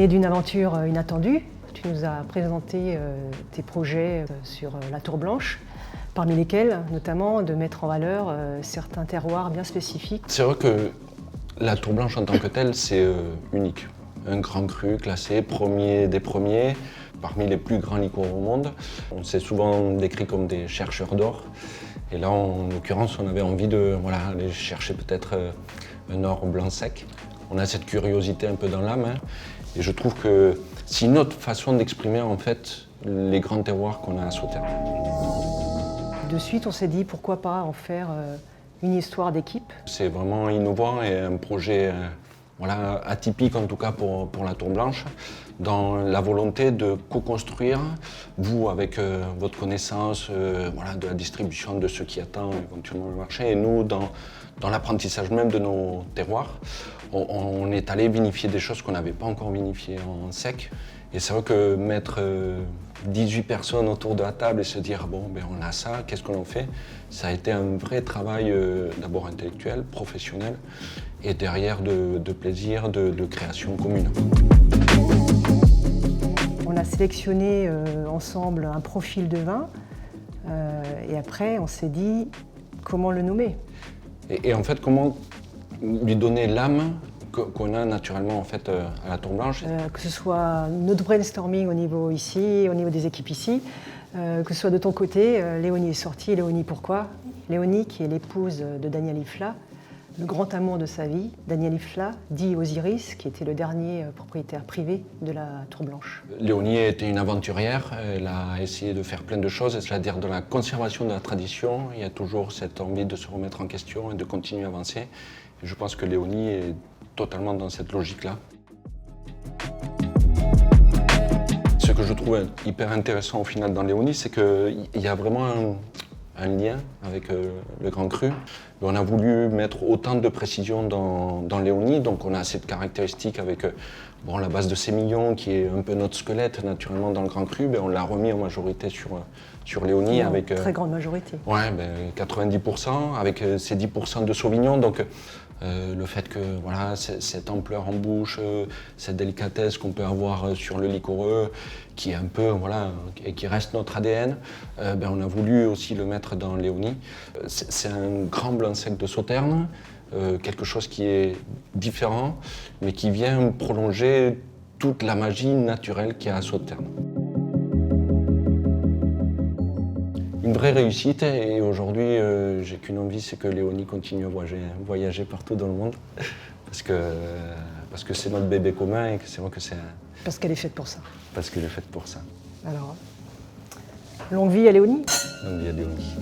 né d'une aventure inattendue. Tu nous as présenté tes projets sur la Tour Blanche, parmi lesquels notamment de mettre en valeur certains terroirs bien spécifiques. C'est vrai que la Tour Blanche en tant que telle, c'est unique. Un grand cru classé premier des premiers, parmi les plus grands liqueurs au monde. On s'est souvent décrit comme des chercheurs d'or. Et là, en l'occurrence, on avait envie de aller chercher peut-être un or blanc sec. On a cette curiosité un peu dans l'âme. Et je trouve que c'est une autre façon d'exprimer en fait les grands terroirs qu'on a à Sauternes. De suite, on s'est dit pourquoi pas en faire une histoire d'équipe. C'est vraiment innovant et un projet atypique en tout cas pour la Tour Blanche, dans la volonté de co-construire, vous avec votre connaissance de la distribution de ce qui attend éventuellement le marché, et nous dans l'apprentissage même de nos terroirs. On est allé vinifier des choses qu'on n'avait pas encore vinifiées en sec. Et c'est vrai que mettre 18 personnes autour de la table et se dire bon, on a ça, qu'est-ce qu'on en fait? Ça a été un vrai travail d'abord intellectuel, professionnel, et derrière de plaisir, de création commune. On a sélectionné ensemble un profil de vin et après on s'est dit comment le nommer. Et en fait, comment lui donner l'âme qu'on a naturellement en fait à la Tour Blanche. Que ce soit notre brainstorming au niveau ici, au niveau des équipes ici, que ce soit de ton côté, Léonie est sortie. Léonie, pourquoi? Léonie, qui est l'épouse de Daniel Ifla, le grand amour de sa vie, Daniel Ifla, dit Osiris, qui était le dernier propriétaire privé de la Tour Blanche. Léonie était une aventurière, elle a essayé de faire plein de choses, c'est-à-dire dans la conservation de la tradition, il y a toujours cette envie de se remettre en question et de continuer à avancer. Et je pense que Léonie est totalement dans cette logique-là. Ce que je trouve hyper intéressant au final dans Léonie, c'est qu'il y a vraiment un lien avec le Grand Cru. On a voulu mettre autant de précision dans Léonie, donc on a cette caractéristique avec la base de sémillon qui est un peu notre squelette naturellement dans le Grand Cru, on l'a remis en majorité sur Léonie avec très grande majorité. Ouais, 90% avec ces 10% de Sauvignon, donc le fait que cette ampleur en bouche, cette délicatesse qu'on peut avoir sur le liquoreux, qui est un peu et qui reste notre ADN, on a voulu aussi le mettre dans Léonie. C'est un grand blanc sec de Sauternes, quelque chose qui est différent, mais qui vient prolonger toute la magie naturelle qu'il y a à Sauternes. Une vraie réussite, et aujourd'hui j'ai qu'une envie, c'est que Léonie continue à voyager partout dans le monde, parce que c'est notre bébé commun et que c'est vrai que c'est... Parce qu'elle est faite pour ça. Parce qu'elle est faite pour ça. Alors, longue vie à Léonie. Longue vie à Léonie.